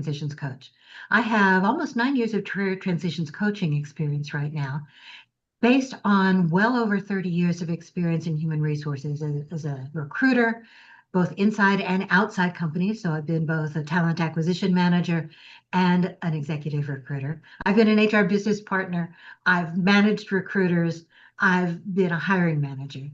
transitions coach. I have almost 9 years of transitions coaching experience right now, based on well over 30 years of experience in human resources as a recruiter, both inside and outside companies. So I've been both a talent acquisition manager and an executive recruiter. I've been an HR business partner. I've managed recruiters. I've been a hiring manager.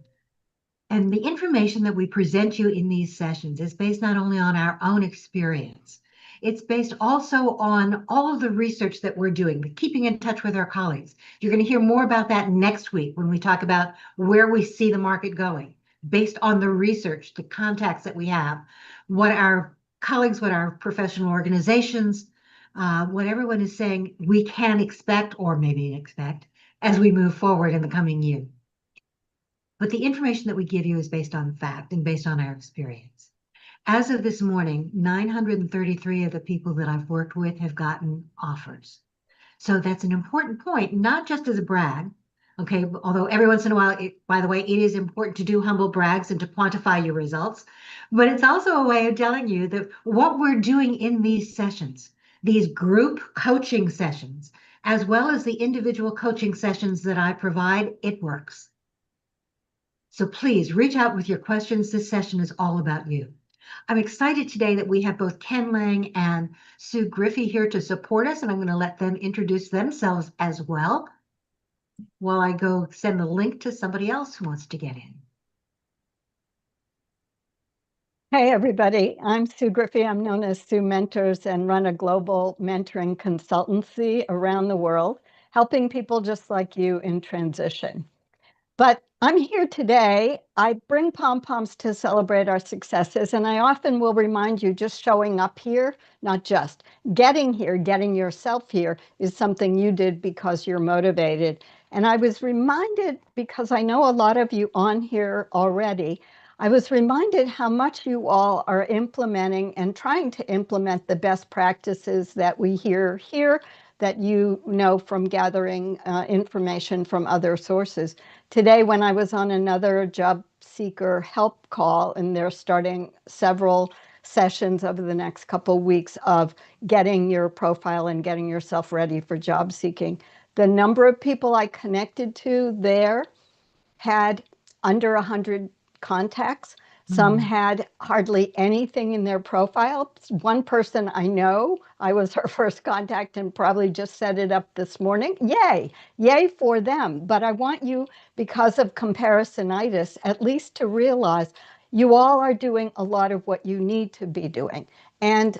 And the information that we present you in these sessions is based not only on our own experience, it's based also on all of the research that we're doing, keeping in touch with our colleagues. You're going to hear more about that next week when we talk about where we see the market going, based on the research, the contacts that we have, what our colleagues, what our professional organizations, what everyone is saying we can expect or maybe expect as we move forward in the coming year. But the information that we give you is based on fact and based on our experience. As of this morning, 933 of the people that I've worked with have gotten offers. So that's an important point, not just as a brag, okay? Although every once in a while, by the way, it is important to do humble brags and to quantify your results, but it's also a way of telling you that what we're doing in these sessions, these group coaching sessions, as well as the individual coaching sessions that I provide, it works. So please reach out with your questions. This session is all about you. I'm excited today that we have both Ken Lang and Sue Griffey here to support us, and I'm going to let them introduce themselves as well while I go send the link to somebody else who wants to get in. Hey, everybody. I'm Sue Griffey. I'm known as Sue Mentors and run a global mentoring consultancy around the world, helping people just like you in transition. But I'm here today. I bring pom-poms to celebrate our successes, and I often will remind you just showing up here, not just getting here, getting yourself here is something you did because you're motivated. And I was reminded, because I know a lot of you on here already, I was reminded how much you all are implementing and trying to implement the best practices that we hear here, that you know from gathering information from other sources. Today, when I was on another job seeker help call, and they're starting several sessions over the next couple of weeks of getting your profile and getting yourself ready for job seeking, the number of people I connected to there had under 100 contacts. Some had hardly anything in their profile. One person I know, I was her first contact and probably just set it up this morning. Yay, yay for them. But I want you, because of comparisonitis, at least to realize you all are doing a lot of what you need to be doing. And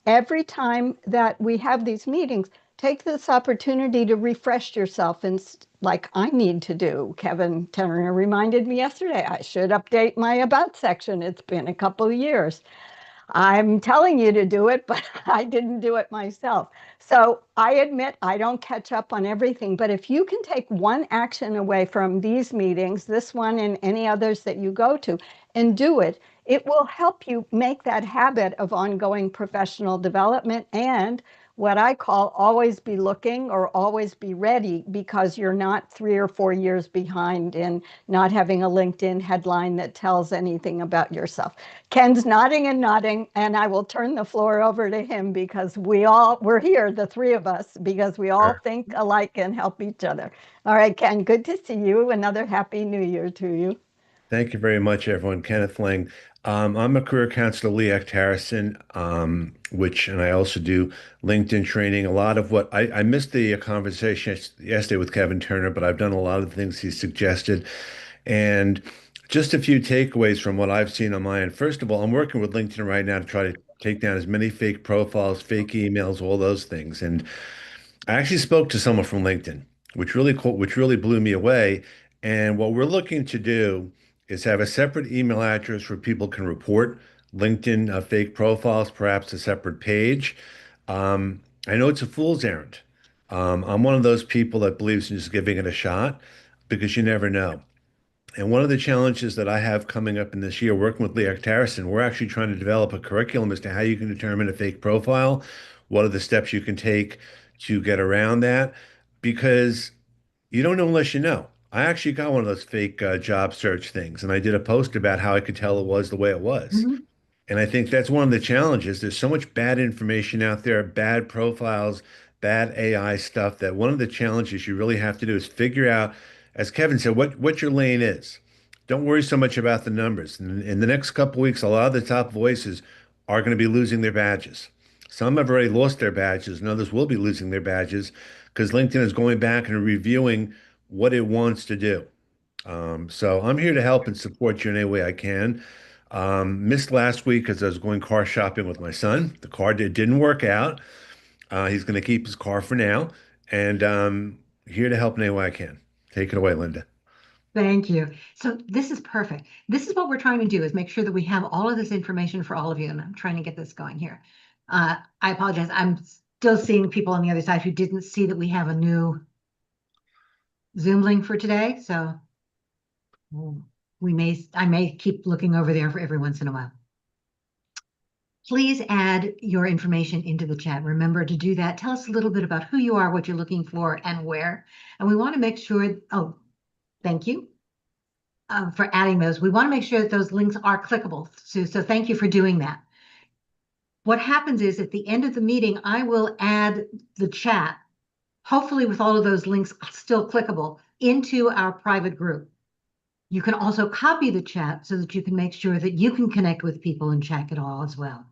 every time that we have these meetings, take this opportunity to refresh yourself, and like I need to do. Kevin Turner reminded me yesterday, I should update my about section. It's been a couple of years. I'm telling you to do it, but I didn't do it myself. So I admit I don't catch up on everything, but if you can take one action away from these meetings, this one and any others that you go to, and do it, it will help you make that habit of ongoing professional development and what I call always be looking or always be ready, because you're not 3 or 4 years behind in not having a LinkedIn headline that tells anything about yourself. Ken's nodding and nodding, and I will turn the floor over to him because we're here, the three of us, because we all think alike and help each other. All right, Ken, good to see you. Another happy new year to you. Thank you very much, everyone. Kenneth Lang. I'm a career counselor, Lee Act Harrison, and I also do LinkedIn training. A lot of what I missed the conversation yesterday with Kevin Turner, but I've done a lot of the things he suggested. And just a few takeaways from what I've seen on my end. First of all, I'm working with LinkedIn right now to try to take down as many fake profiles, fake emails, all those things. And I actually spoke to someone from LinkedIn, which really blew me away. And what we're looking to do is have a separate email address where people can report LinkedIn fake profiles, perhaps a separate page. I know it's a fool's errand. I'm one of those people that believes in just giving it a shot because you never know. And one of the challenges that I have coming up in this year, working with Leah Harrison, we're actually trying to develop a curriculum as to how you can determine a fake profile. What are the steps you can take to get around that? Because you don't know unless you know. I actually got one of those fake job search things, and I did a post about how I could tell it was the way it was. And I think that's one of the challenges. There's so much bad information out there, bad profiles, bad AI stuff, that one of the challenges you really have to do is figure out, as Kevin said, what your lane is. Don't worry so much about the numbers. In the next couple of weeks, a lot of the top voices are going to be losing their badges. Some have already lost their badges, and others will be losing their badges because LinkedIn is going back and reviewing what it wants to do. So I'm here to help and support you in any way I can. Missed last week because I was going car shopping with my son. The car didn't work out. He's going to keep his car for now, and here to help in any way I can. Take it away, Linda. Thank you. So this is perfect. This is what we're trying to do, is make sure that we have all of this information for all of you. And I'm trying to get this going here. I apologize. I'm still seeing people on the other side who didn't see that we have a new Zoom link for today. So I may keep looking over there for every once in a while. Please add your information into the chat. Remember to do that. Tell us a little bit about who you are, what you're looking for, and where. And we want to make sure, thank you for adding those. We want to make sure that those links are clickable. So thank you for doing that. What happens is at the end of the meeting, I will add the chat, hopefully with all of those links still clickable, into our private group. You can also copy the chat so that you can make sure that you can connect with people and check it all as well.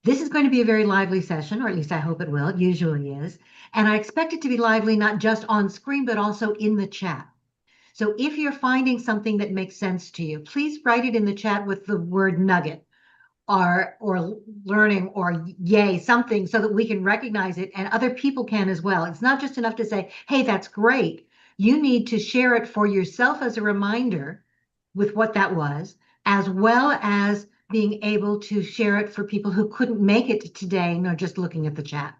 This is going to be a very lively session, or at least I hope it will. It usually is. And I expect it to be lively, not just on screen, but also in the chat. So if you're finding something that makes sense to you, please write it in the chat with the word nugget or learning or yay, something, so that we can recognize it and other people can as well. It's not just enough to say, hey, that's great. You need to share it for yourself as a reminder with what that was, as well as being able to share it for people who couldn't make it today and are just looking at the chat.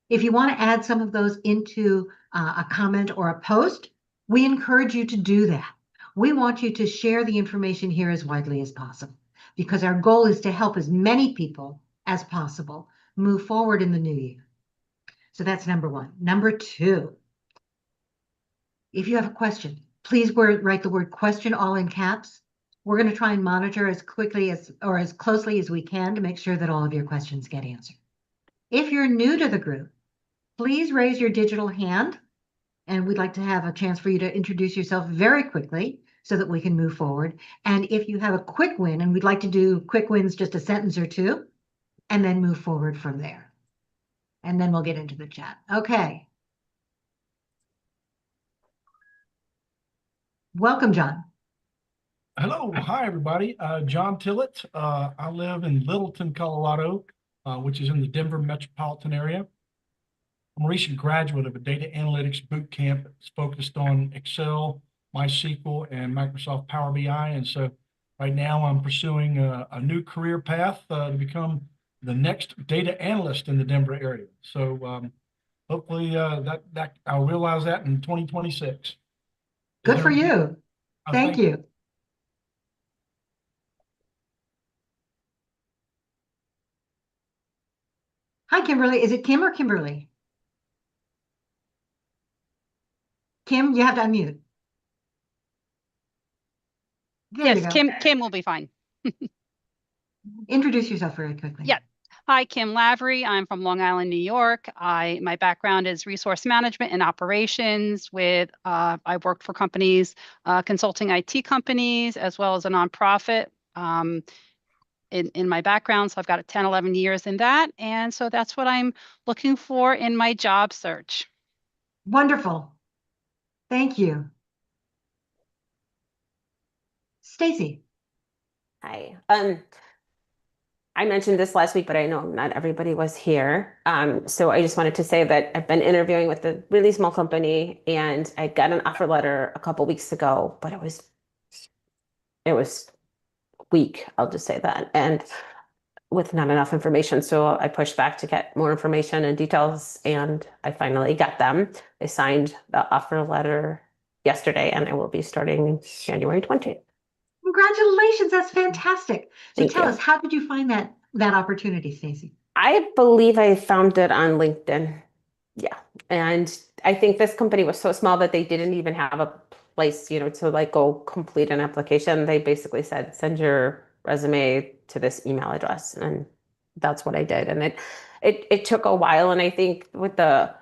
If you want to add some of those into a comment or a post, we encourage you to do that. We want you to share the information here as widely as possible, because our goal is to help as many people as possible move forward in the new year. So that's number one. Number two, if you have a question, please write the word question all in caps. We're going to try and monitor as quickly as closely as we can to make sure that all of your questions get answered. If you're new to the group, please raise your digital hand, and we'd like to have a chance for you to introduce yourself very quickly so that we can move forward. And if you have a quick win, and we'd like to do quick wins, just a sentence or two, and then move forward from there. And then we'll get into the chat. Okay. Welcome, John. Hello. Hi, everybody. John Tillett. I live in Littleton, Colorado, which is in the Denver metropolitan area. I'm a recent graduate of a data analytics boot camp that's focused on Excel, MySQL, and Microsoft Power BI. And so right now I'm pursuing a new career path to become the next data analyst in the Denver area. So hopefully that I'll realize that in 2026. Good for you. Thank you. Hi, Kimberly. Is it Kim or Kimberly? Kim, you have to unmute. There you Yes, go. Kim will be fine. Introduce yourself very quickly. Yeah. Hi, Kim Lavery. I'm from Long Island, New York. My background is resource management and operations with, I've worked for companies, consulting IT companies, as well as a nonprofit in my background. So I've got 10, 11 years in that. And so that's what I'm looking for in my job search. Wonderful. Thank you. Stacy. Hi. I mentioned this last week, but I know not everybody was here. So I just wanted to say that I've been interviewing with a really small company, and I got an offer letter a couple weeks ago, but it was weak, I'll just say that, and with not enough information. So I pushed back to get more information and details, and I finally got them. I signed the offer letter yesterday, and I will be starting January 20th. Congratulations, that's fantastic. So Thank tell you. us, how did you find that opportunity, Stacy? I believe I found it on LinkedIn. Yeah. And I think this company was so small that they didn't even have a place, to like go complete an application. They basically said, send your resume to this email address. And that's what I did. And it took a while. And I think with the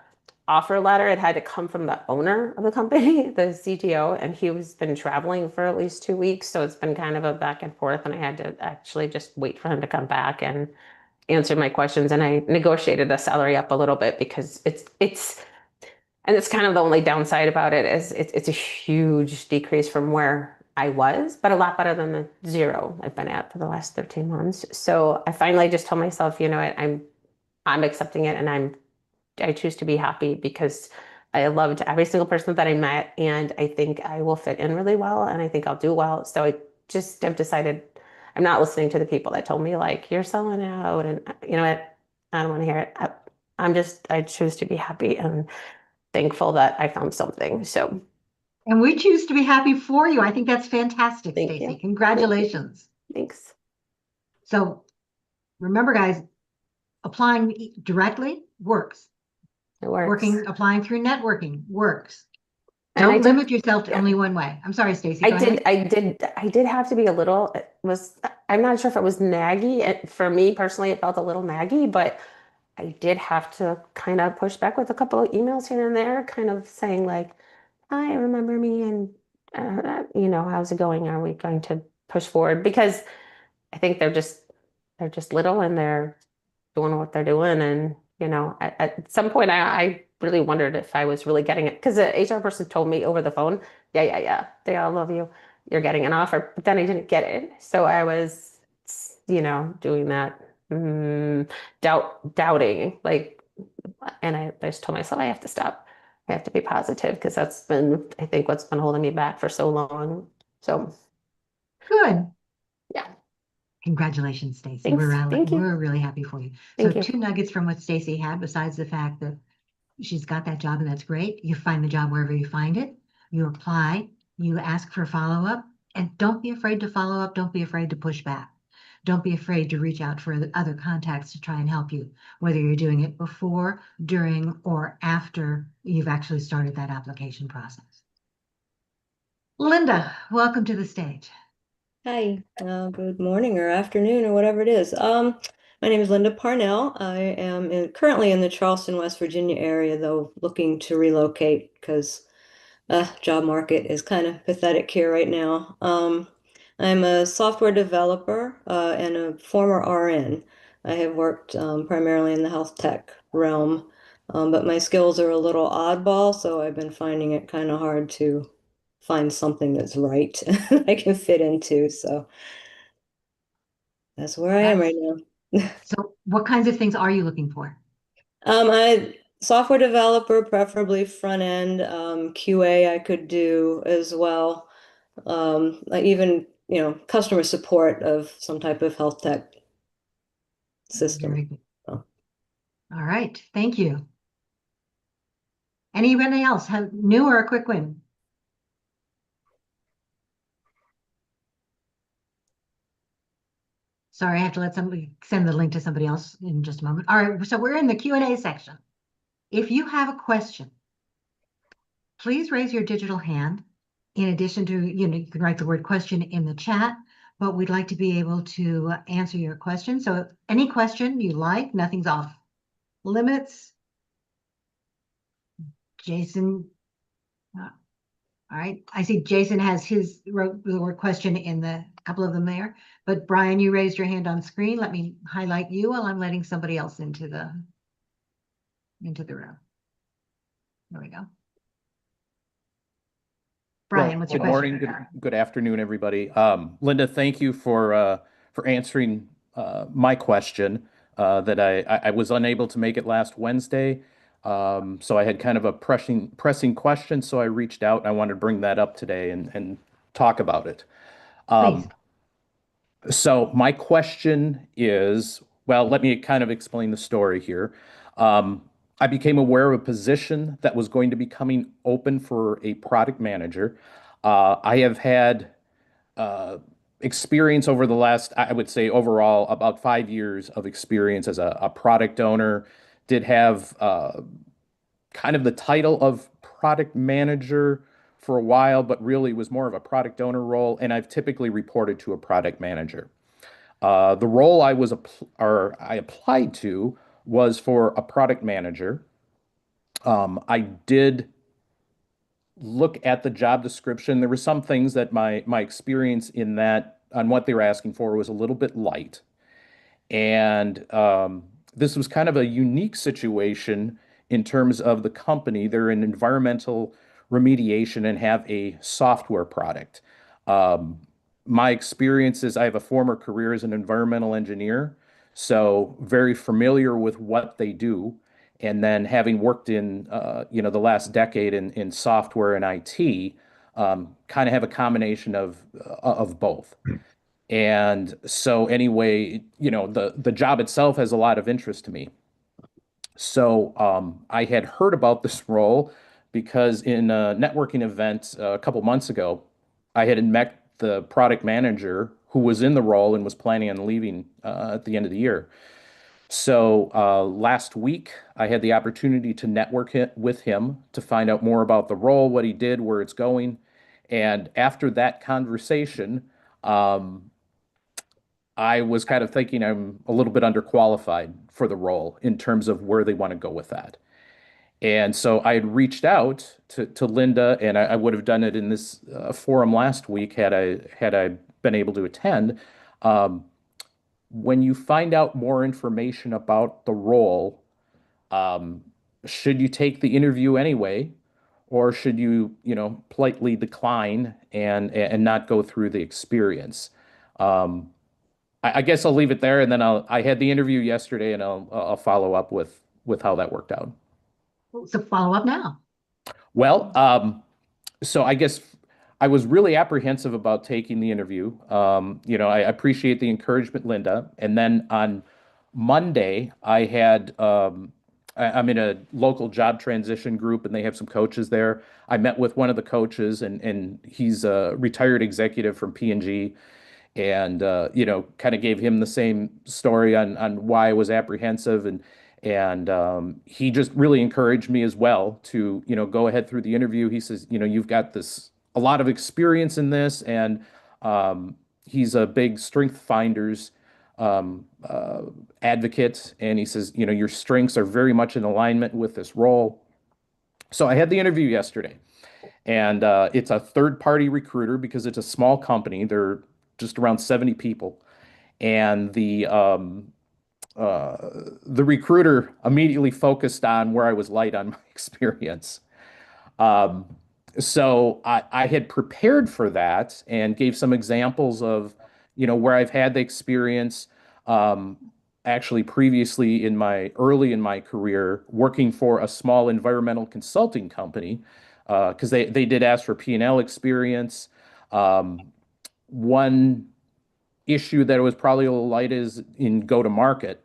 offer letter, it had to come from the owner of the company, the CTO, and he's been traveling for at least 2 weeks. So it's been kind of a back and forth. And I had to actually just wait for him to come back and answer my questions. And I negotiated the salary up a little bit because and it's kind of the only downside about it is it's a huge decrease from where I was, but a lot better than the 0 I've been at for the last 13 months. So I finally just told myself, you know what, I'm accepting it, and I choose to be happy because I loved every single person that I met, and I think I will fit in really well, and I think I'll do well. So I just have decided I'm not listening to the people that told me like you're selling out, and you know what, I don't want to hear it. I choose to be happy and thankful that I found something. So And we choose to be happy for you. I think that's fantastic, Thank Stacy. you. Congratulations. thanks. So remember, guys, applying directly works. It works. Applying through networking works. And I Don't did- limit yourself to yeah. only one way. I'm sorry, Stacy. I go ahead. did have to be a little, I'm not sure if it was naggy. For me personally, it felt a little naggy, but I did have to kind of push back with a couple of emails here and there, kind of saying like, hi, remember me? And, how's it going? Are we going to push forward? Because I think they're just little and they're doing what they're doing. And, at some point I really wondered if I was really getting it, because the HR person told me over the phone, yeah, they all love you. You're getting an offer, but then I didn't get it. So I was, doing that, doubting, like, and I just told myself I have to stop. I have to be positive because that's been, I think, what's been holding me back for so long. So Good. yeah. Congratulations, Stacy. Thanks. Thank you. We're really happy for you. Thank So you. 2 nuggets from what Stacy had, besides the fact that she's got that job and that's great. You find the job wherever you find it. You apply, you ask for follow-up, and don't be afraid to follow up. Don't be afraid to push back. Don't be afraid to reach out for other contacts to try and help you, whether you're doing it before, during, or after you've actually started that application process. Linda, welcome to the stage. Hi, good morning or afternoon or whatever it is. My name is Linda Parnell. I am currently in the Charleston, West Virginia area, though looking to relocate because job market is kind of pathetic here right now. I'm a software developer and a former RN. I have worked primarily in the health tech realm, but my skills are a little oddball, so I've been finding it kind of hard to find something that's right I can fit into. So that's where I am right now. So what kinds of things are you looking for? I software developer, preferably front end, QA I could do as well. Like even, customer support of some type of health tech Very system. good. Oh. All right, thank you. Anybody else have new or a quick win? Sorry, I have to let somebody send the link to somebody else in just a moment. All right, so we're in the Q&A section. If you have a question, please raise your digital hand. In addition to, you can write the word question in the chat, but we'd like to be able to answer your question. So any question you like, nothing's off limits. Jason, all right, I see Jason has wrote the word question in the couple of them there, but Brian, you raised your hand on screen. Let me highlight you while I'm letting somebody else into the room. There we go. Brian, what's your Good question? morning, good afternoon, everybody. Linda, thank you for answering my question that I was unable to make it last Wednesday. So I had kind of a pressing question, so I reached out and I wanted to bring that up today and talk about it. Please. So my question is, well, let me kind of explain the story here. I became aware of a position that was going to be coming open for a product manager. I have had experience over the last, I would say overall, about 5 years of experience as a product owner. Did have kind of the title of product manager for a while, but really was more of a product owner role, and I've typically reported to a product manager. The role I applied to was for a product manager. I did look at the job description. There were some things that my experience in that on what they were asking for was a little bit light. And this was kind of a unique situation in terms of the company. They're in environmental remediation and have a software product. My experience is I have a former career as an environmental engineer, so very familiar with what they do. And then having worked in the last decade in software and IT, kind of have a combination of both. And so anyway, the job itself has a lot of interest to me. So I had heard about this role because in a networking event a couple months ago, I had met the product manager who was in the role and was planning on leaving at the end of the year. So last week, I had the opportunity to with him to find out more about the role, what he did, where it's going. And after that conversation, I was kind of thinking I'm a little bit underqualified for the role in terms of where they want to go with that. And so I had reached out to Linda, and I would have done it in this forum last week had I been able to attend. When you find out more information about the role, should you take the interview anyway, or should you, politely decline and not go through the experience? I guess I'll leave it there, and then I had the interview yesterday, and I'll follow up with how that worked out. So follow up now. Well, so I guess I was really apprehensive about taking the interview. I appreciate the encouragement, Linda. And then on Monday, I'm in a local job transition group, and they have some coaches there. I met with one of the coaches, and he's a retired executive from P&G, and kind of gave him the same story on why I was apprehensive, and he just really encouraged me as well to go ahead through the interview. He says, you've got a lot of experience in this, and he's a big Strength Finders advocate, and he says, your strengths are very much in alignment with this role. So I had the interview yesterday, and it's a third-party recruiter because it's a small company. They're just around 70 people, and the recruiter immediately focused on where I was light on my experience. So I had prepared for that and gave some examples of, where I've had the experience. Actually, previously early in my career, working for a small environmental consulting company, because they did ask for P&L experience. One issue that was probably a little light is in go-to-market.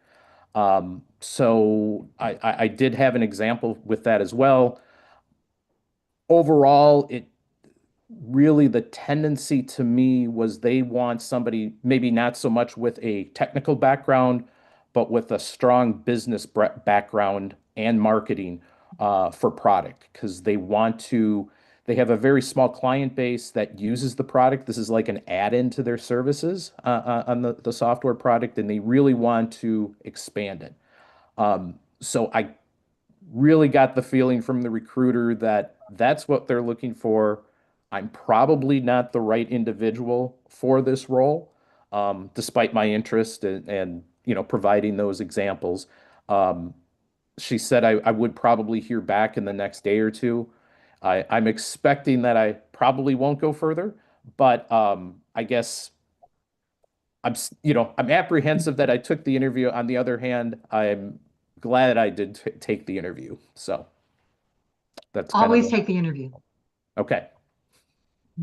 So I did have an example with that as well. Overall, really the tendency to me was they want somebody maybe not so much with a technical background, but with a strong business background and marketing for product, because they have a very small client base that uses the product. This is like an add-in to their services on the software product, and they really want to expand it. So I really got the feeling from the recruiter that that's what they're looking for. I'm probably not the right individual for this role, despite my interest and providing those examples. She said I would probably hear back in the next day or two. I'm expecting that I probably won't go further, but I guess I'm apprehensive that I took the interview. On the other hand, I'm glad I did take the interview. So that's Always take the interview. Okay.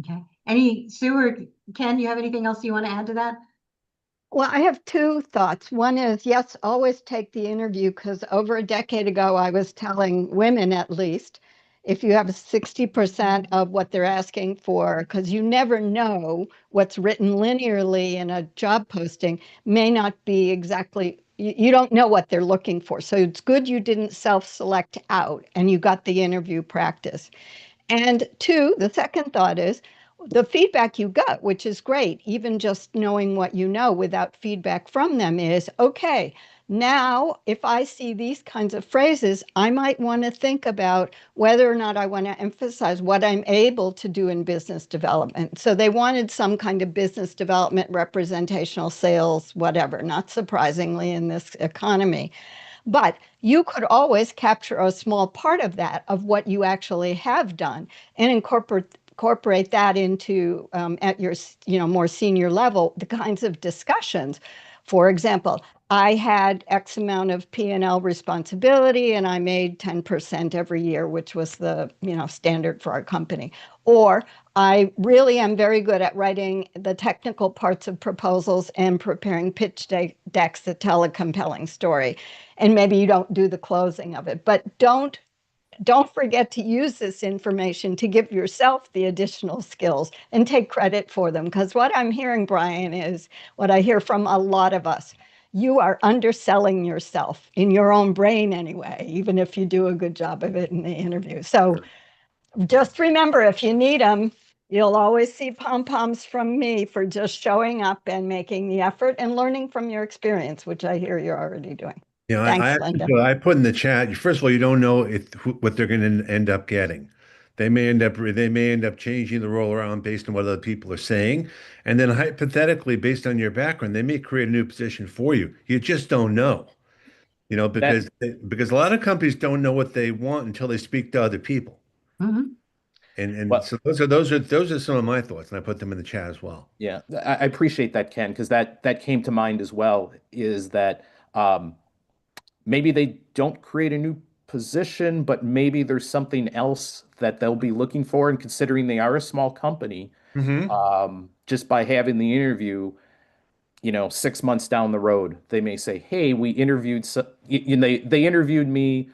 Okay. Sue or Ken, you have anything else you want to add to that? Well, I have two thoughts. One is, yes, always take the interview, because over a decade ago, I was telling women, at least, if you have 60% of what they're asking for, because you never know what's written linearly in a job posting may not be exactly, you don't know what they're looking for. So it's good you didn't self-select out and you got the interview practice. And two, the second thought is, the feedback you got, which is great, even just knowing what you know without feedback from them, is okay. Now, if I see these kinds of phrases, I might want to think about whether or not I want to emphasize what I'm able to do in business development. So they wanted some kind of business development, representational sales, whatever, not surprisingly in this economy. But you could always capture a small part of that, of what you actually have done, and incorporate that into at your more senior level, the kinds of discussions. For example, I had X amount of P&L responsibility and I made 10% every year, which was the standard for our company. Or I really am very good at writing the technical parts of proposals and preparing pitch decks that tell a compelling story. And maybe you don't do the closing of it, but don't forget to use this information to give yourself the additional skills and take credit for them. Because what I'm hearing, Brian, is what I hear from a lot of us. You are underselling yourself in your own brain anyway, even if you do a good job of it in the interview. So just remember, if you need them, you'll always see pom-poms from me for just showing up and making the effort and learning from your experience, which I hear you're already doing. Yeah, Thanks, Linda. I put in the chat. First of all, you don't know what they're going to end up getting. They may end up changing the role around based on what other people are saying, and then hypothetically, based on your background, they may create a new position for you. You just don't know, because a lot of companies don't know what they want until they speak to other people. Mhm. And Well- so those are some of my thoughts, and I put them in the chat as well. Yeah, I appreciate that, Ken, because that came to mind as well, is that maybe they don't create a new position, but maybe there's something else that they'll be looking for. And considering they are a small company, just by having the interview, 6 months down the road, they may say, hey, we interviewed, they interviewed me.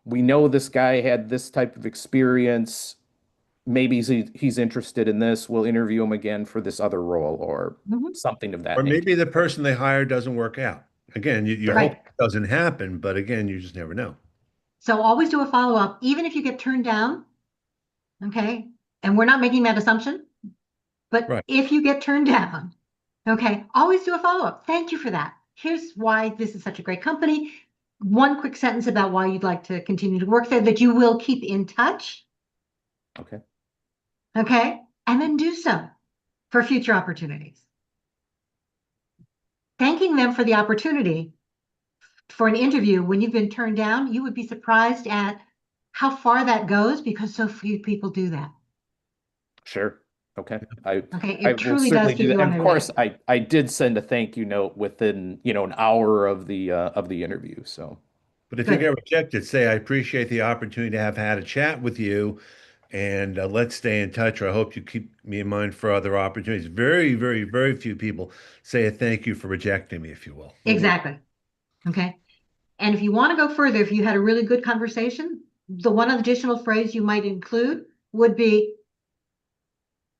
We know this guy had this type of experience. Maybe he's interested in this. We'll interview him again for this other role or something of that Or nature. maybe the person they hire doesn't work out. Again, you Right. hope it doesn't happen, but again, you just never know. So always do a follow-up, even if you get turned down. Okay. And we're not making that assumption, but Right. if you get turned down, okay, always do a follow-up. Thank you for that. Here's why this is such a great company. One quick sentence about why you'd like to continue to work there, that you will keep in touch. Okay. Okay. And then do so for future opportunities. Thanking them for the opportunity for an interview when you've been turned down, you would be surprised at how far that goes because so few people do that. Sure. Okay. Okay, I it will truly does certainly give do you that. And on of their course, I did send a thank you note within, an hour of the interview. So But if you Good. get rejected, say, I appreciate the opportunity to have had a chat with you, and let's stay in touch, or I hope you keep me in mind for other opportunities. Very, very, very few people say a thank you for rejecting me, if you will. Exactly. Okay. And if you want to go further, if you had a really good conversation, the one additional phrase you might include would be,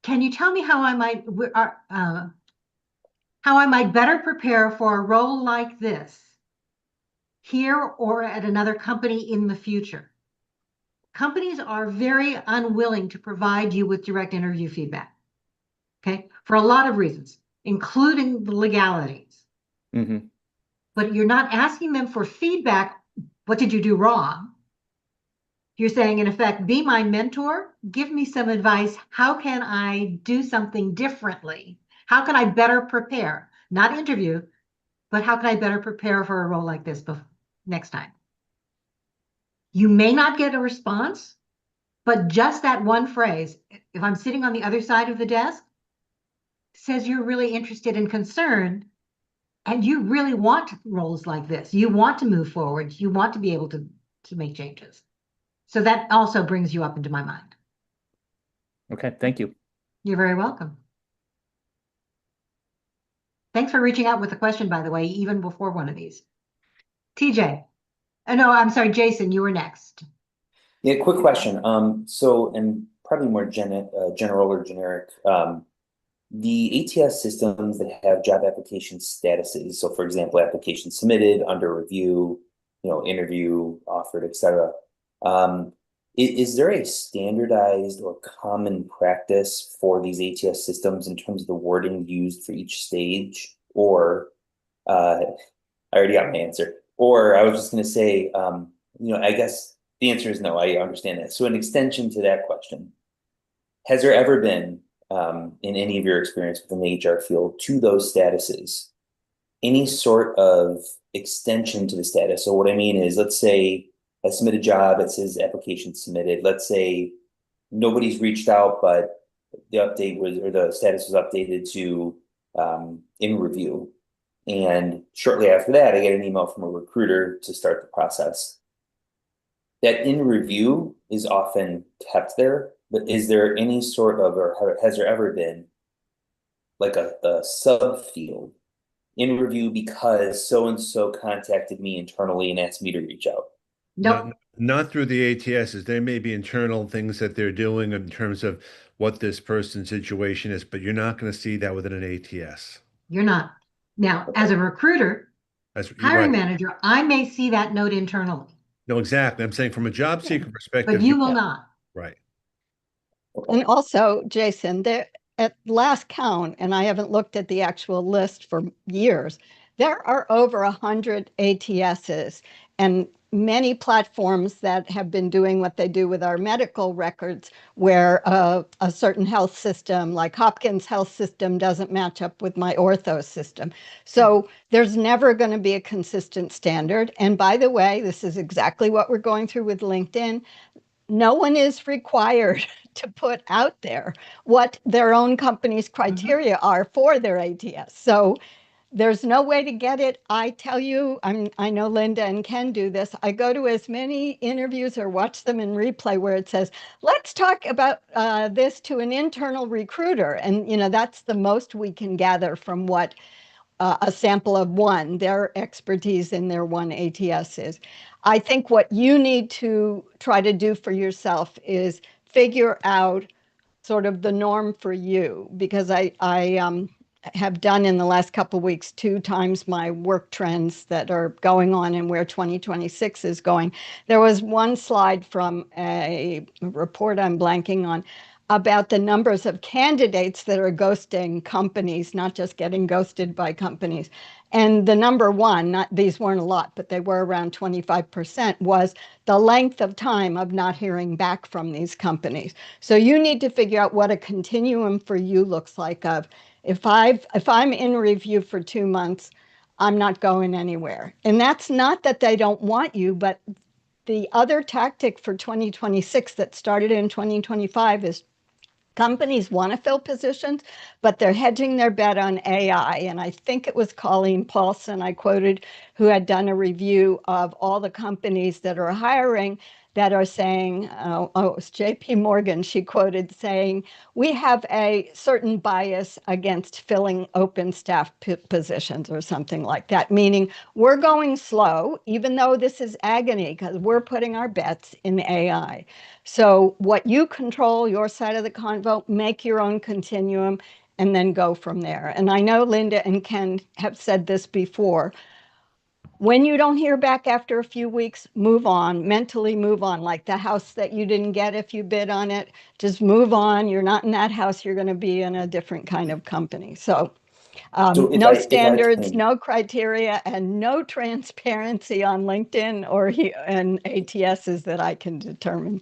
can you tell me how I might better prepare for a role like this here or at another company in the future? Companies are very unwilling to provide you with direct interview feedback, okay, for a lot of reasons, including the legalities. Mhm. But you're not asking them for feedback. What did you do wrong? You're saying, in effect, be my mentor, give me some advice. How can I do something differently? How can I better prepare? Not interview, but how can I better prepare for a role like this next time? You may not get a response, but just that one phrase, if I'm sitting on the other side of the desk, says you're really interested and concerned, and you really want roles like this. You want to move forward. You want to be able to make changes. So that also brings you up into my mind. Okay. Thank you. You're very welcome. Thanks for reaching out with a question, by the way, even before one of these. TJ. No, I'm sorry, Jason, you were next. Yeah, quick question. And probably more general or generic. The ATS systems that have job application statuses. So, for example, application submitted, under review, interview, offered, etc. Is there a standardized or common practice for these ATS systems in terms of the wording used for each stage? Or I already got my answer. Or I was just going to say, I guess the answer is no. I understand that. So an extension to that question, has there ever been, in any of your experience within the HR field, to those statuses, any sort of extension to the status? So what I mean is, let's say I submit a job, it says application submitted. Let's say nobody's reached out, but the update was, or the status was updated to in review. And shortly after that, I get an email from a recruiter to start the process. That in review is often kept there, but is there any sort of, or has there ever been like a subfield in review because so-and-so contacted me internally and asked me to reach out? Nope. Not through the ATSs. There may be internal things that they're doing in terms of what this person's situation is, but you're not going to see that within an ATS. You're not. Now, as a recruiter, That's hiring right. manager, I may see that note internally, No, exactly. I'm saying from a job seeker perspective, but you will not. right. And also, Jason, there at last count, and I haven't looked at the actual list for years, there are over 100 ATSs and many platforms that have been doing what they do with our medical records, where a certain health system like Hopkins Health System doesn't match up with my ortho system. So there's never going to be a consistent standard. And by the way, this is exactly what we're going through with LinkedIn. No one is required to put out there what their own company's criteria are for their ATS. So there's no way to get it. I tell you, I know Linda and Ken do this. I go to as many interviews or watch them in replay where it says, let's talk about this to an internal recruiter. And, that's the most we can gather from what a sample of one, their expertise in their one ATS is. I think what you need to try to do for yourself is figure out sort of the norm for you, because I have done in the last couple of weeks 2 times my work trends that are going on and where 2026 is going. There was one slide from a report I'm blanking on about the numbers of candidates that are ghosting companies, not just getting ghosted by companies. And the number one, these weren't a lot, but they were around 25%, was the length of time of not hearing back from these companies. So you need to figure out what a continuum for you looks like of, if I'm in review for 2 months, I'm not going anywhere. And that's not that they don't want you, but the other tactic for 2026 that started in 2025 is companies want to fill positions, but they're hedging their bet on AI. And I think it was Colleen Paulson, I quoted, who had done a review of all the companies that are hiring that are saying, it was JP Morgan, she quoted saying, we have a certain bias against filling open staff positions or something like that, meaning we're going slow, even though this is agony, because we're putting our bets in AI. So what you control, your side of the convo, make your own continuum and then go from there. And I know Linda and Ken have said this before. When you don't hear back after a few weeks, move on, mentally move on. Like the house that you didn't get if you bid on it, just move on. You're not in that house. You're going to be in a different kind of company. So no standards, no criteria, and no transparency on LinkedIn or and ATSs that I can determine.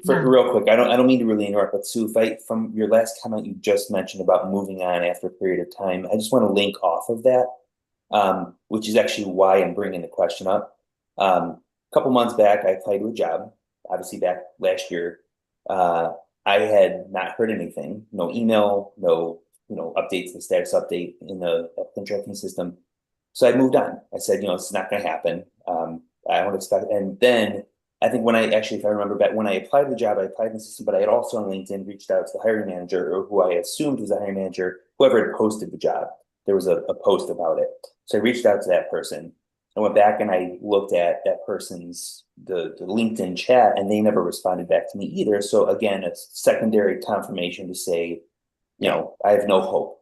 Real quick, I don't mean to really interrupt, but Sue, from your last comment you just mentioned about moving on after a period of time, I just want to link off of that, which is actually why I'm bringing the question up. A couple months back, I applied to a job, obviously back last year. I had not heard anything, no email, no updates, the status update in the applicant tracking system. So I moved on. I said, it's not going to happen. I don't expect it. And then I think if I remember back, when I applied to the job, I applied in the system, but I had also on LinkedIn reached out to the hiring manager, or who I assumed was the hiring manager, whoever had posted the job. There was a post about it. So I reached out to that person. I went back and I looked at that person's the LinkedIn chat, and they never responded back to me either. So again, it's secondary confirmation to say, I have no hope.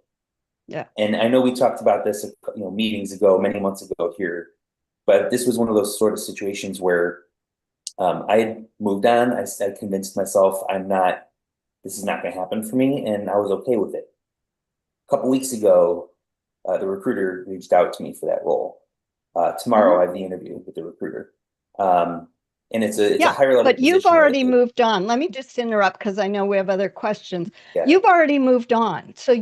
Yeah. And I know we talked about this, meetings ago, many months ago here, but this was one of those sort of situations where I had moved on. I convinced myself this is not going to happen for me, and I was okay with it. A couple weeks ago, the recruiter reached out to me for that role. Tomorrow I have the interview with the recruiter. And it's a higher level but you've position, already moved on. Let me just interrupt because I know we have other questions. Yeah. You've already moved on. So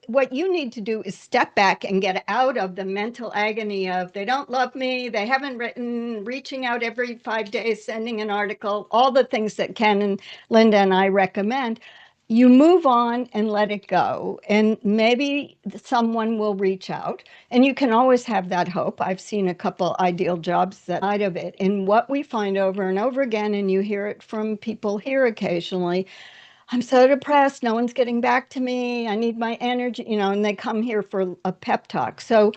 what you need to do is step back and get out of the mental agony of they don't love me, they haven't written, reaching out every 5 days, sending an article, all the things that Ken and Linda and I recommend. You move on and let it go. And maybe someone will reach out. And you can always have that hope. I've seen a couple ideal jobs that side of it. And what we find over and over again, and you hear it from people here occasionally, I'm so depressed. No one's getting back to me. I need my energy, and they come here for a pep talk. So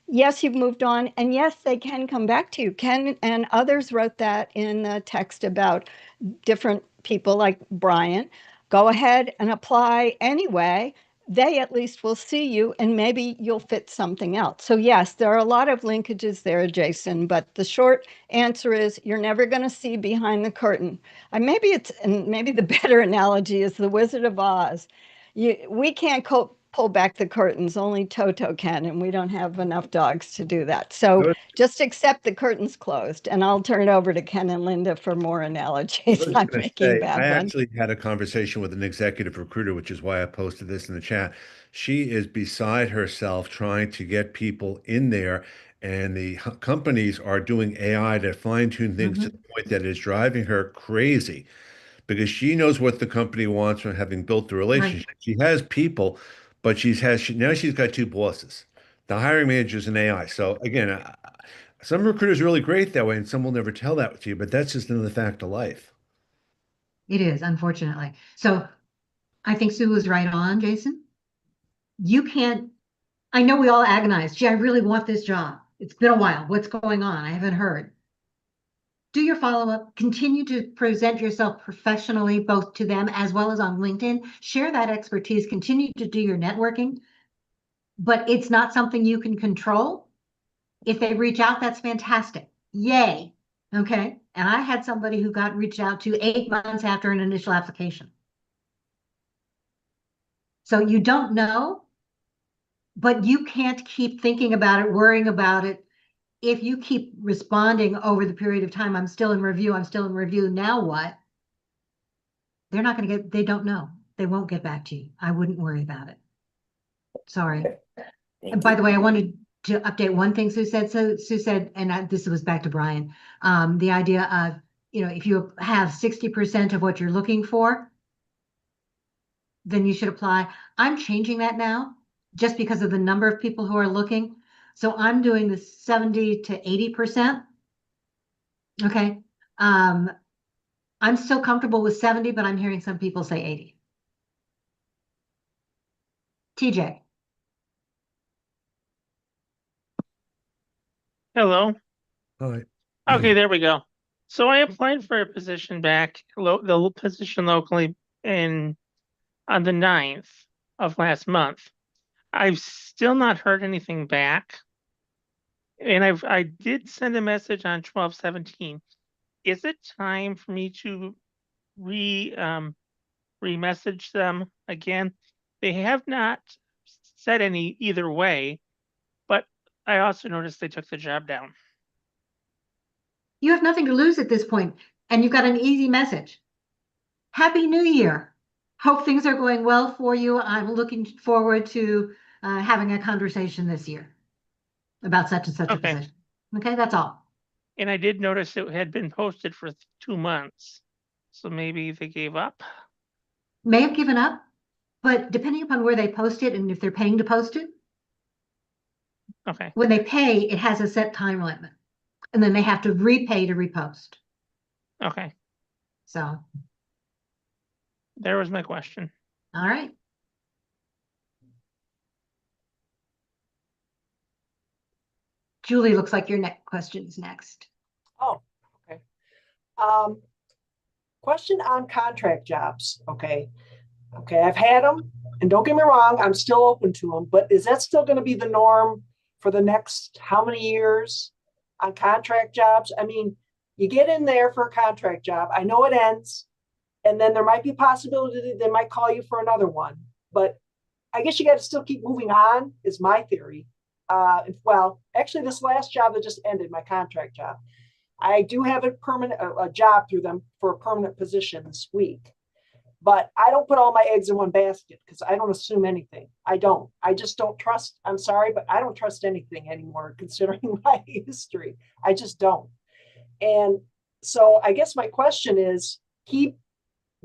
yes, you've moved on. And yes, they can come back to you. Ken and others wrote that in the text about different people like Brian. Go ahead and apply anyway. They at least will see you and maybe you'll fit something else. So yes, there are a lot of linkages there, Jason, but the short answer is you're never going to see behind the curtain. Maybe the better analogy is the Wizard of Oz. We can't pull back the curtains, only Toto can, and we don't have enough dogs to do that. So just accept the curtains closed, and I'll turn it over to Ken and Linda for more analogies. I'm making bad I ones. actually had a conversation with an executive recruiter, which is why I posted this in the chat. She is beside herself trying to get people in there, and the companies are doing AI to fine-tune things to the point that it is driving her crazy because she knows what the company wants from having built the relationship. Right. She has people, but now she's got two bosses. The hiring manager is an AI. So again, some recruiters are really great that way, and some will never tell that to you, but that's just another fact of life. It is, unfortunately. So I think Sue was right on, Jason. I know we all agonize. Gee, I really want this job. It's been a while. What's going on? I haven't heard. Do your follow-up, continue to present yourself professionally, both to them as well as on LinkedIn. Share that expertise, continue to do your networking, but it's not something you can control. If they reach out, that's fantastic. Yay. Okay. And I had somebody who got reached out to 8 months after an initial application. So you don't know, but you can't keep thinking about it, worrying about it. If you keep responding over the period of time, I'm still in review, now what? They're not going to they don't know. They won't get back to you. I wouldn't worry about it. Sorry. And by the way, I wanted to update one thing Sue said. So Sue said, and this was back to Brian, the idea of, if you have 60% of what you're looking for, then you should apply. I'm changing that now just because of the number of people who are looking. So I'm doing the 70 to 80%. Okay. I'm still comfortable with 70, but I'm hearing some people say 80. TJ. Hello. Hi. Okay, there we go. So I applied for a position the position locally on the 9th of last month. I've still not heard anything back. And I did send a message on 12/17. Is it time for me to re-message them again? They have not said any either way, but I also noticed they took the job down. You have nothing to lose at this point, and you've got an easy message. Happy New Year. Hope things are going well for you. I'm looking forward to having a conversation this year about such and such a position. Okay, that's all. And I did notice it had been posted for 2 months. So maybe they gave up. May have given up, but depending upon where they post it and if they're paying to post it. Okay. When they pay, it has a set time limit. And then they have to repay to repost. Okay. So. There was my question. All right. Julie, looks like your next question is next. Oh, okay. Question on contract jobs. Okay, I've had them, and don't get me wrong, I'm still open to them, but is that still going to be the norm for the next how many years on contract jobs? I mean, You get in there for a contract job. I know it ends, and then there might be a possibility that they might call you for another one. But I guess you got to still keep moving on, is my theory. Well, actually, this last job that just ended, my contract job, I do have a job through them for a permanent position this week. But I don't put all my eggs in one basket because I don't assume anything. I don't. I just don't trust. I'm sorry, but I don't trust anything anymore considering my history. I just don't. And so I guess my question is, keep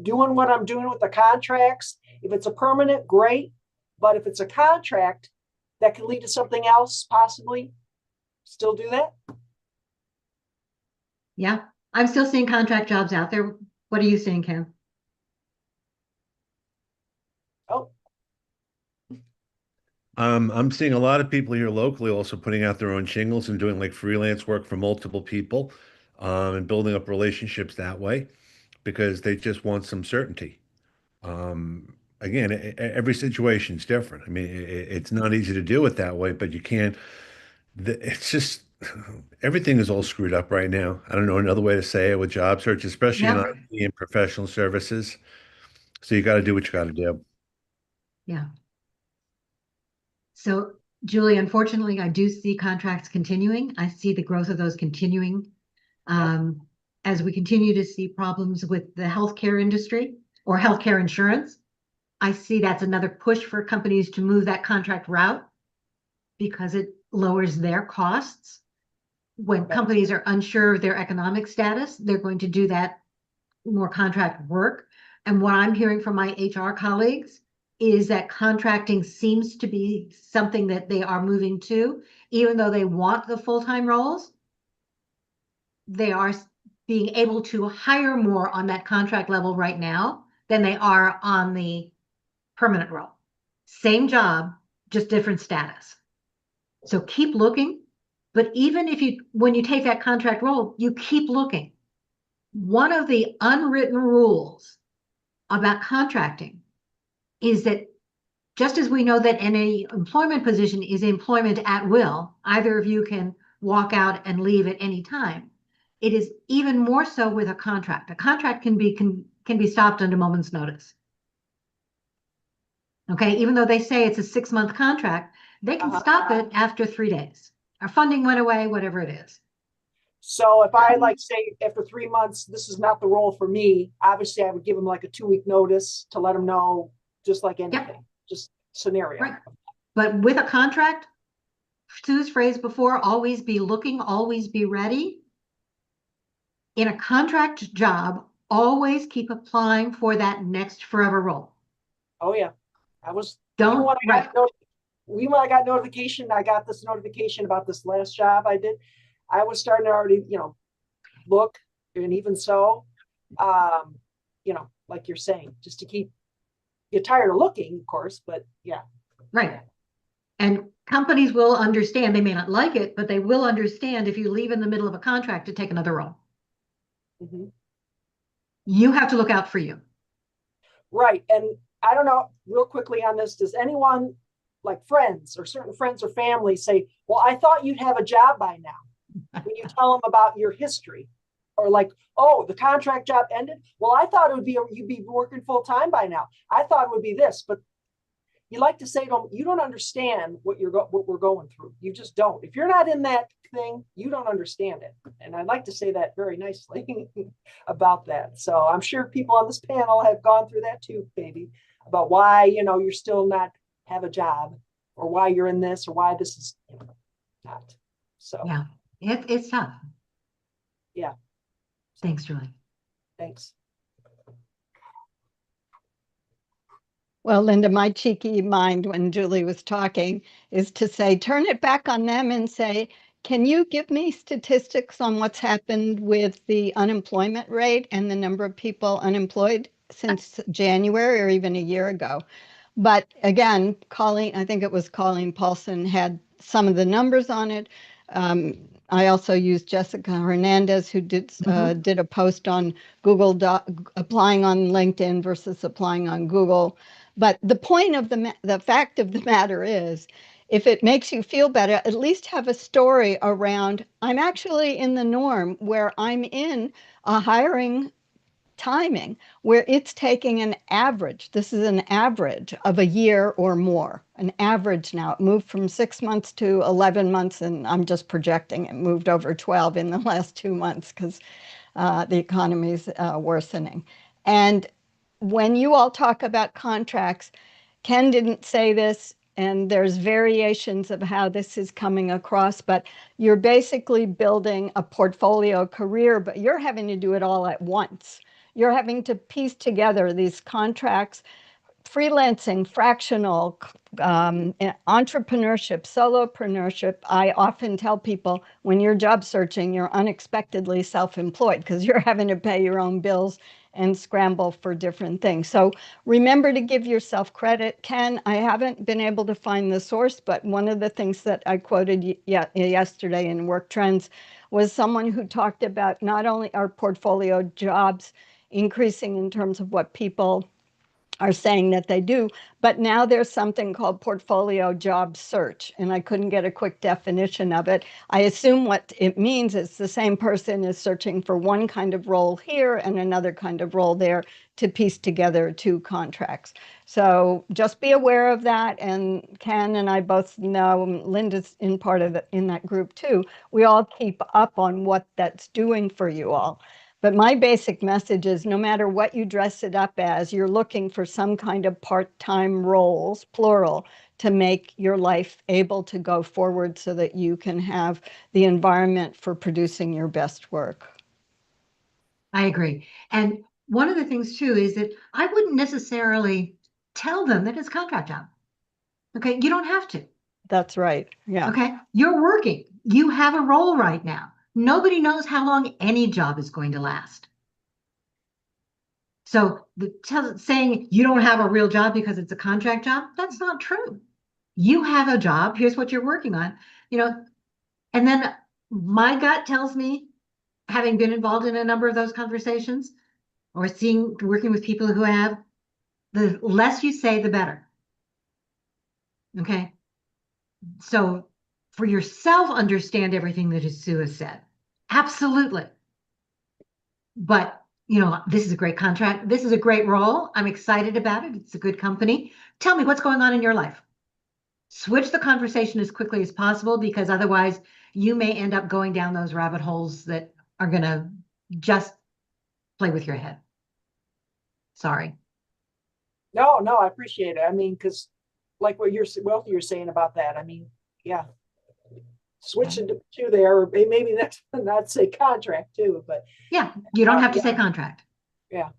doing what I'm doing with the contracts. If it's a permanent, great. But if it's a contract that could lead to something else, possibly, still do that. Yeah, I'm still seeing contract jobs out there. What are you seeing, Kim? Oh, I'm seeing a lot of people here locally also putting out their own shingles and doing like freelance work for multiple people, and building up relationships that way because they just want some certainty. Again, every situation's different. I mean, it's not easy to do it that way, but you can't. It's just everything is all screwed up right now. I don't know another way to say it with job search, especially in Yep. IT and professional services. So you got to do what you got to do. Yeah. So, Julie, unfortunately, I do see contracts continuing. I see the growth of those continuing. As we continue to see problems with the healthcare industry or healthcare insurance, I see that's another push for companies to move that contract route because it lowers their costs. When companies are unsure of their economic status, they're going to do that more contract work. And what I'm hearing from my HR colleagues is that contracting seems to be something that they are moving to, even though they want the full-time roles. They are being able to hire more on that contract level right now than they are on the permanent role. Same job, just different status. So keep looking. But even if when you take that contract role, you keep looking. One of the unwritten rules about contracting is that just as we know that any employment position is employment at will, either of you can walk out and leave at any time. It is even more so with a contract. A contract can be stopped under moment's notice. Okay, even though they say it's a 6-month contract, they can stop it after 3 days. Our funding went away, whatever it is. so if I say after 3 months, this is not the role for me, obviously I would give them like a 2-week notice to let them know, just like anything, just scenario. Right. But with a contract, Sue's phrase before, always be looking, always be ready. In a contract job, always keep applying for that next forever role. Oh yeah, I was. Don't, when I got notification, I got this notification about this last job I did. I was starting to already, look, and even so, like you're saying, just to get tired of looking, of course, but yeah. Right. And companies will understand, they may not like it, but they will understand if you leave in the middle of a contract to take another role. Mm-hmm. You have to look out for you. Right. And I don't know, real quickly on this, does anyone, like friends or certain friends or family, say, well, I thought you'd have a job by now, when you tell them about your history? Or like, oh, the contract job ended? Well, I thought you'd be working full time by now. I thought it would be this, but you like to say to them, you don't understand what we're going through. You just don't. If you're not in that thing, you don't understand it. And I'd like to say that very nicely about that. So I'm sure people on this panel have gone through that too, baby, about why, you're still not have a job, or why you're in this, or why this is not. So yeah, it's tough. Yeah. Thanks, Julie. Thanks. Well, Linda, my cheeky mind when Julie was talking is to say, turn it back on them and say, can you give me statistics on what's happened with the unemployment rate and the number of people unemployed since January or even a year ago? But again, I think it was Colleen Paulson had some of the numbers on it. I also used Jessica Hernandez, who did a post on Google applying on LinkedIn versus applying on Google. But the point of the fact of the matter is if it makes you feel better, at least have a story around, I'm actually in the norm where I'm in a hiring timing where it's taking an average. This is an average of a year or more, an average now. It moved from 6 months to 11 months, and I'm just projecting it moved over 12 in the last 2 months because the economy is worsening. And when you all talk about contracts, Ken didn't say this, and there's variations of how this is coming across, but you're basically building a portfolio career, but you're having to do it all at once. You're having to piece together these contracts, freelancing, fractional, entrepreneurship, solopreneurship. I often tell people when you're job searching, you're unexpectedly self-employed because you're having to pay your own bills and scramble for different things. So remember to give yourself credit. Ken, I haven't been able to find the source, but one of the things that I quoted yesterday in Work Trends was someone who talked about not only our portfolio jobs increasing in terms of what people are saying that they do, but now there's something called portfolio job search, and I couldn't get a quick definition of it. I assume what it means is the same person is searching for one kind of role here and another kind of role there to piece together 2 contracts. So just be aware of that, and Ken and I both know, Linda's in that group too, we all keep up on what that's doing for you all. But my basic message is no matter what you dress it up as, you're looking for some kind of part-time roles, plural, to make your life able to go forward so that you can have the environment for producing your best work. I agree. And one of the things too is that I wouldn't necessarily tell them that it's a contract job. Okay, you don't have to. That's right. Yeah. Okay, you're working. You have a role right now. Nobody knows how long any job is going to last. So saying you don't have a real job because it's a contract job, that's not true. You have a job. Here's what you're working on, and then my gut tells me, having been involved in a number of those conversations or working with people who have, the less you say, the better. Okay. So for yourself, understand everything that Sue has said. Absolutely. But, this is a great contract. This is a great role. I'm excited about it. It's a good company. Tell me what's going on in your life. Switch the conversation as quickly as possible, because otherwise you may end up going down those rabbit holes that are going to just play with your head. Sorry. No, I appreciate it. I mean, because like what you're saying about that, I mean, yeah. Switching to there, or maybe that's not say contract too, but yeah, you don't have to say contract. Yeah.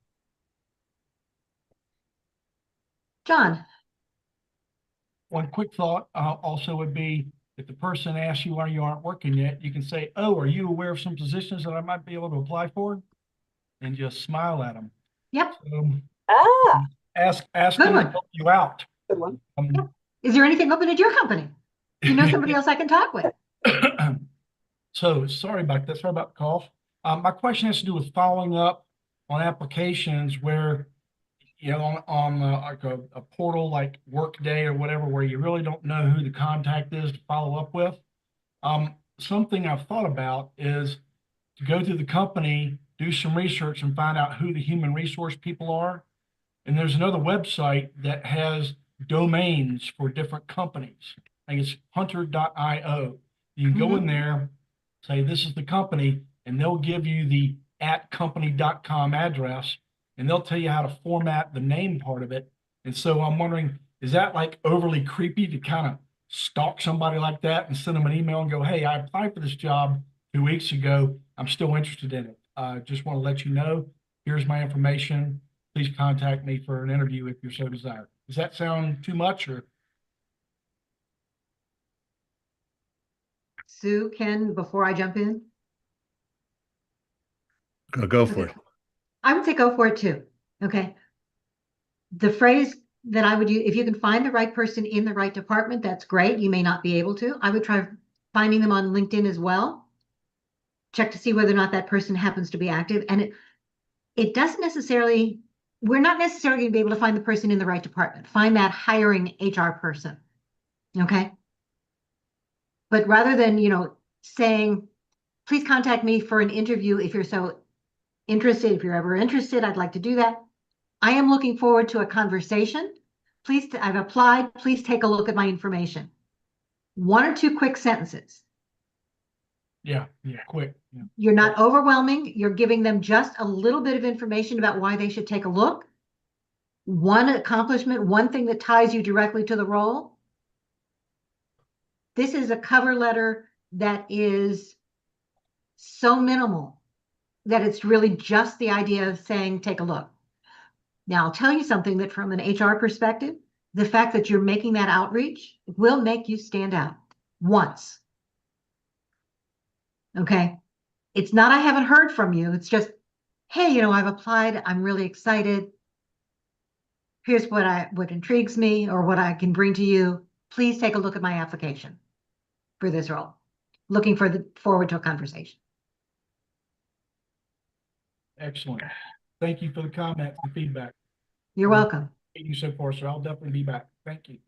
John. One quick thought also would be, if the person asks you why you aren't working yet, you can say, "Oh, are you aware of some positions that I might be able to apply for?" And just smile at them. Yep. So, ask Good them one. to help you out. Good one. Is there anything open at your company? Somebody else I can talk with. So sorry about that. Sorry about the cough. My question has to do with following up on applications where, on like a portal like Workday or whatever, where you really don't know who the contact is to follow up with. Something I've thought about is to go through the company, do some research, and find out who the human resource people are. And there's another website that has domains for different companies. I think it's hunter.io. You can go in there, say this is the company, and they'll give you the @company.com address, and they'll tell you how to format the name part of it. And so I'm wondering, is that like overly creepy to kind of stalk somebody like that and send them an email and go, "Hey, I applied for this job 2 weeks ago. I'm still interested in it. Just want to let you know, here's my information. Please contact me for an interview if you're so desired." Does that sound too much, or? Sue, Ken, before I jump in? Go for it. I would say go for it too. Okay. The phrase that I would use, if you can find the right person in the right department, that's great. You may not be able to. I would try finding them on LinkedIn as well. Check to see whether or not that person happens to be active. And it doesn't necessarily, we're not necessarily going to be able to find the person in the right department. Find that hiring HR person. Okay. But rather than, saying, please contact me for an interview if you're so interested, if you're ever interested, I'd like to do that. I am looking forward to a conversation. Please, I've applied. Please take a look at my information. 1 or 2 quick sentences. Yeah, quick. Yeah. You're not overwhelming. You're giving them just a little bit of information about why they should take a look. 1 accomplishment, 1 thing that ties you directly to the role. This is a cover letter that is so minimal that it's really just the idea of saying, take a look. Now, I'll tell you something that from an HR perspective, the fact that you're making that outreach will make you stand out once. Okay. It's not, I haven't heard from you. It's just, hey, I've applied. I'm really excited. Here's what intrigues me or what I can bring to you. Please take a look at my application for this role. Looking forward to a conversation. Excellent. Thank you for the comments and feedback. You're welcome. Thank you so far, so I'll definitely be back. Thank you.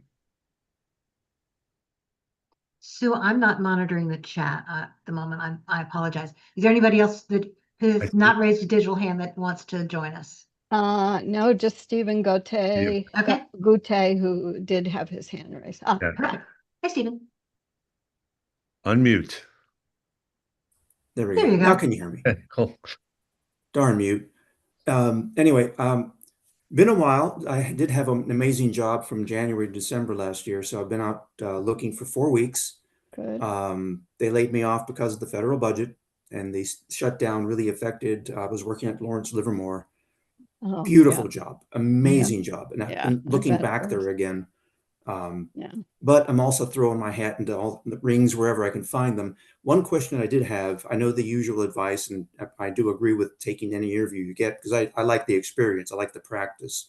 Sue, I'm not monitoring the chat at the moment. I apologize. Is there anybody else that has not raised a digital hand that wants to join us? No, just Stephen Goutte, Okay. Goutte, who did have his hand raised. Yeah. Perfect. Hi, Stephen. Unmute. There we There go. you go. Now can you hear me? Okay, cool. Darn mute. Anyway, been a while. I did have an amazing job from January to December last year. So I've been out looking for 4 weeks. Good. They laid me off because of the federal budget, and the shutdown really affected. I was working at Lawrence Livermore. Oh, Beautiful yeah. job, amazing job. And Yeah, and I looking bet it back was. there again. Yeah. But I'm also throwing my hat into all the rings wherever I can find them. One question I did have, I know the usual advice, and I do agree with taking any interview you get because I like the experience, I like the practice.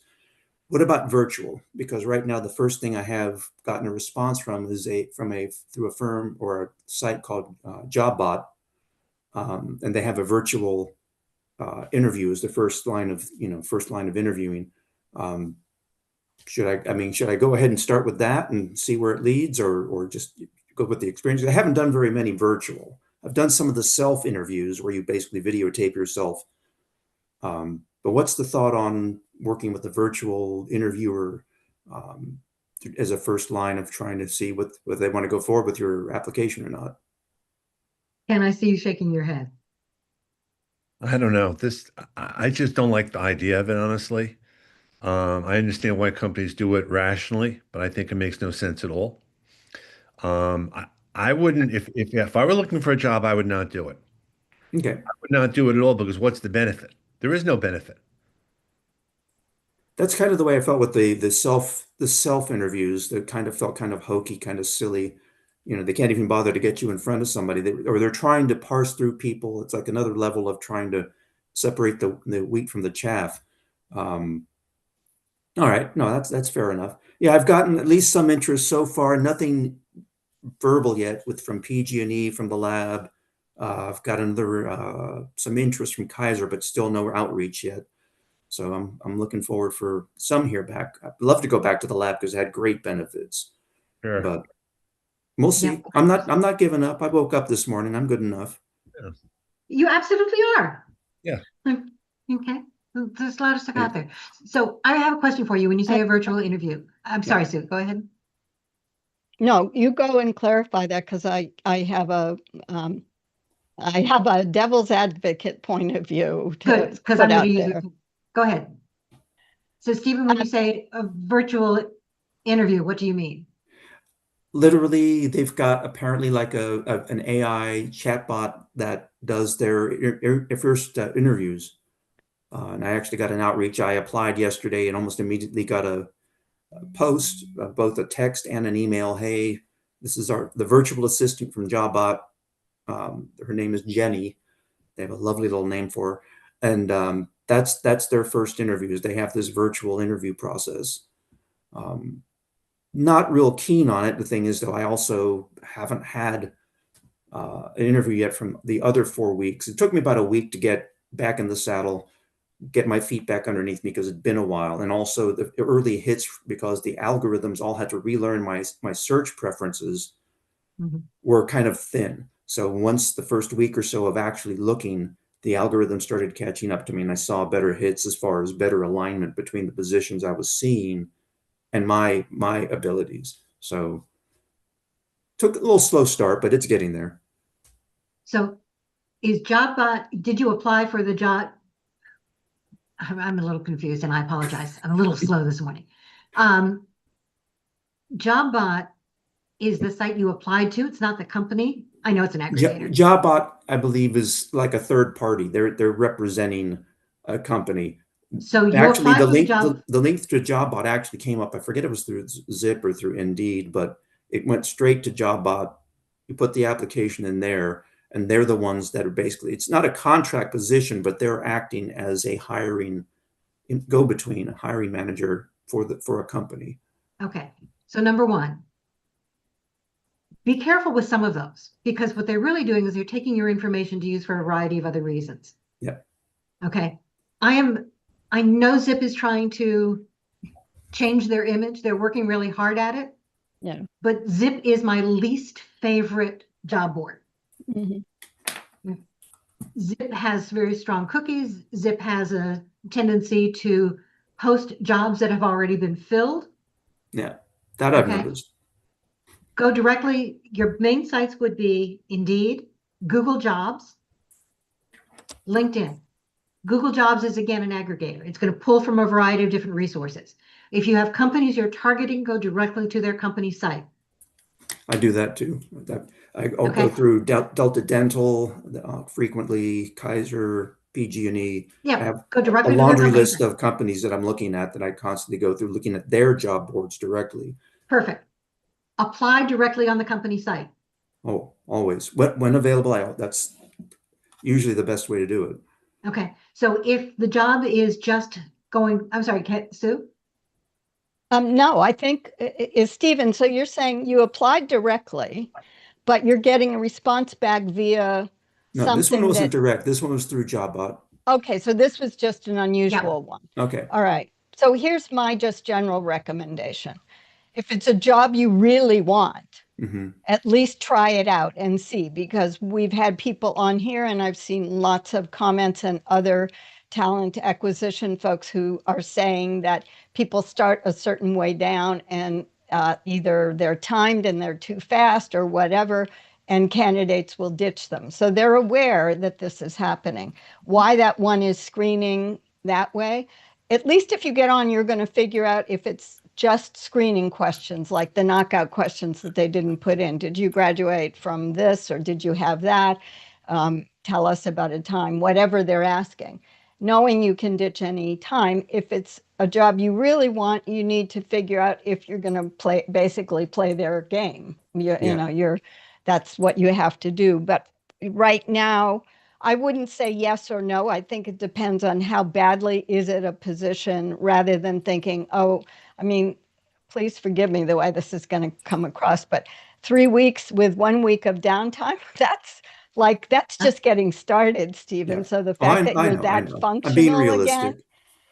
What about virtual? Because right now the first thing I have gotten a response from is through a firm or a site called JobBot, and they have a virtual interview as the first line of interviewing. Should I go ahead and start with that and see where it leads, or just go with the experience? I haven't done very many virtual. I've done some of the self interviews where you basically videotape yourself. But what's the thought on working with a virtual interviewer as a first line of trying to see whether they want to go forward with your application or not? Can I see you shaking your head? I don't know. I just don't like the idea of it, honestly. I understand why companies do it rationally, but I think it makes no sense at all. I wouldn't, if I were looking for a job, I would not do it. Okay. I would not do it at all because what's the benefit? There is no benefit. That's kind of the way I felt with the self interviews. That kind of felt kind of hokey, kind of silly. They can't even bother to get you in front of somebody, or they're trying to parse through people. It's like another level of trying to separate the wheat from the chaff. All right, no, that's fair enough. Yeah, I've gotten at least some interest so far. Nothing verbal yet from PG&E, from the lab. I've got some interest from Kaiser, but still no outreach yet. So I'm looking forward for some here back. I'd love to go back to the lab because it had great benefits. Sure. But we'll see. Yeah. I'm not giving up. I woke up this morning. I'm good enough. You absolutely are. Yeah. Okay. There's a lot of stuff out there. So I have a question for you. When you say a virtual interview, I'm sorry, Sue, go ahead. No, you go and clarify that because I have a devil's advocate point of view to Good, because put I'm out going to use there. it. Go ahead. So Stephen, when you say a virtual interview, what do you mean? Literally, they've got apparently like an AI chatbot that does their first interviews. And I actually got an outreach. I applied yesterday and almost immediately got a post, both a text and an email. Hey, this is the virtual assistant from JobBot. Her name is Jenny. They have a lovely little name for her. And that's their first interviews. They have this virtual interview process. Not real keen on it. The thing is, though, I also haven't had an interview yet from the other 4 weeks. It took me about a week to get back in the saddle, get my feet back underneath me because it'd been a while. And also the early hits because the algorithms all had to relearn my search preferences. Mhm. were kind of thin. So once the first week or so of actually looking, the algorithm started catching up to me, and I saw better hits as far as better alignment between the positions I was seeing and my abilities. So took a little slow start, but it's getting there. So is JobBot, did you apply for the job? I'm a little confused and I apologize. I'm a little slow this morning. JobBot is the site you applied to. It's not the company. I know it's an aggregator. JobBot, I believe, is like a third party. They're representing a company. So you Actually, applied for the job. the link to JobBot actually came up. I forget if it was through Zip or through Indeed, but it went straight to JobBot. You put the application in there, and they're the ones that are basically, it's not a contract position, but they're acting as a hiring go-between, a hiring manager for a company. Okay. So number one, be careful with some of those, because what they're really doing is they're taking your information to use for a variety of other reasons. Yeah. Okay. I know Zip is trying to change their image. They're working really hard at it. Yeah. But Zip is my least favorite job board. Mm-hmm. Zip has very strong cookies. Zip has a tendency to post jobs that have already been filled. Yeah, that I've Okay. noticed. Go directly, your main sites would be Indeed, Google Jobs, LinkedIn. Google Jobs is again an aggregator. It's going to pull from a variety of different resources. If you have companies you're targeting, go directly to their company site. I do that too. I'll Okay. go through Delta Dental, frequently Kaiser, PG&E. Yeah, I have go directly a to their laundry company list site. of companies that I'm looking at that I constantly go through, looking at their job boards directly. Perfect. Apply directly on the company site. Oh, always. When available, that's usually the best way to do it. Okay. So if the job is just going, I'm sorry, Sue? No, I think is Stephen. So you're saying you applied directly, but you're getting a response back via No, something this one wasn't that, direct. This one was through JobBot. okay, so this was just an unusual one. Okay. All right. So here's my just general recommendation. If it's a job you really want, Mm-hmm. at least try it out and see, because we've had people on here and I've seen lots of comments and other talent acquisition folks who are saying that people start a certain way down and either they're timed and they're too fast or whatever, and candidates will ditch them. So they're aware that this is happening. Why that one is screening that way, at least if you get on, you're going to figure out if it's just screening questions, like the knockout questions that they didn't put in. Did you graduate from this or did you have that? Tell us about a time, whatever they're asking. Knowing you can ditch any time. If it's a job you really want, you need to figure out if you're going to basically play their game. You know, that's what you have to do. But right now, I wouldn't say yes or no. I think it depends on how badly is it a position, rather than thinking, oh, I mean, please forgive me the way this is going to come across, but 3 weeks with 1 week of downtime, that's just getting started, Stephen. Yeah. So the fact that you're that functional I'm being realistic. again.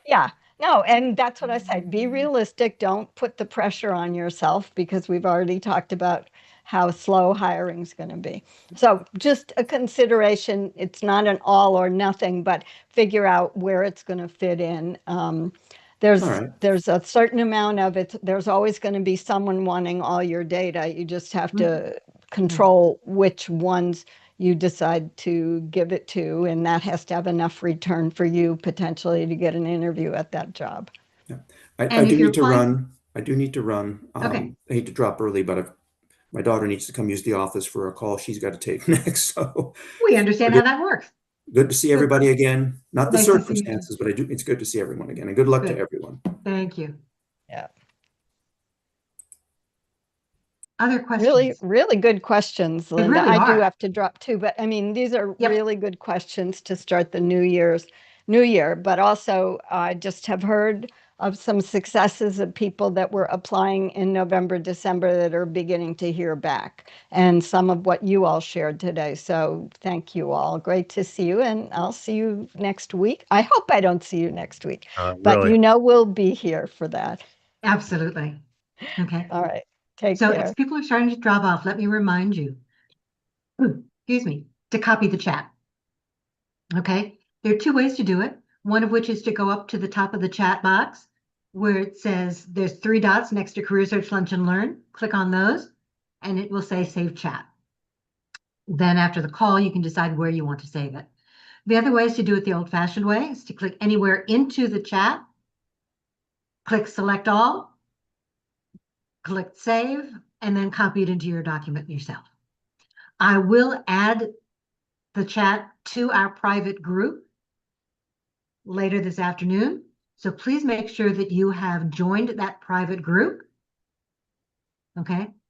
Yeah, no, and that's what I said. Be realistic. Don't put the pressure on yourself, because we've already talked about how slow hiring is going to be. So just a consideration. It's not an all or nothing, but figure out where it's going to fit in. There's a certain amount of it. There's always going to be someone wanting all your data. You just have to control which ones you decide to give it to, and that has to have enough return for you potentially to get an interview at that job. Yeah. I do need to run. I do need to run. Okay. I hate to drop early, but my daughter needs to come use the office for a call she's got to take next. So we understand how that works. Good to see everybody again. Not the Nice to see you. circumstances, but it's good to see everyone again, and good luck to everyone. Thank you. Yeah. Other questions? Really good questions, Linda. really I do are. have to drop too, but I mean, these are Yep. really good questions to start the new year. But also, I just have heard of some successes of people that were applying in November, December that are beginning to hear back, and some of what you all shared today. So thank you all. Great to see you, and I'll see you next week. I hope I don't see you next week, but Really. you know we'll be here for that. Absolutely. Okay. All right. Take So care. as people are starting to drop off, let me remind you, excuse me, to copy the chat. Okay, there are two ways to do it. One of which is to go up to the top of the chat box where it says there's 3 dots next to Career Search Lunch and Learn. Click on those and it will say Save Chat. Then after the call, you can decide where you want to save it. The other way is to do it the old-fashioned way, is to click anywhere into the chat, click Select All, click Save, and then copy it into your document yourself. I will add the chat to our private group later this afternoon. So please make sure that you have joined that private group. Okay,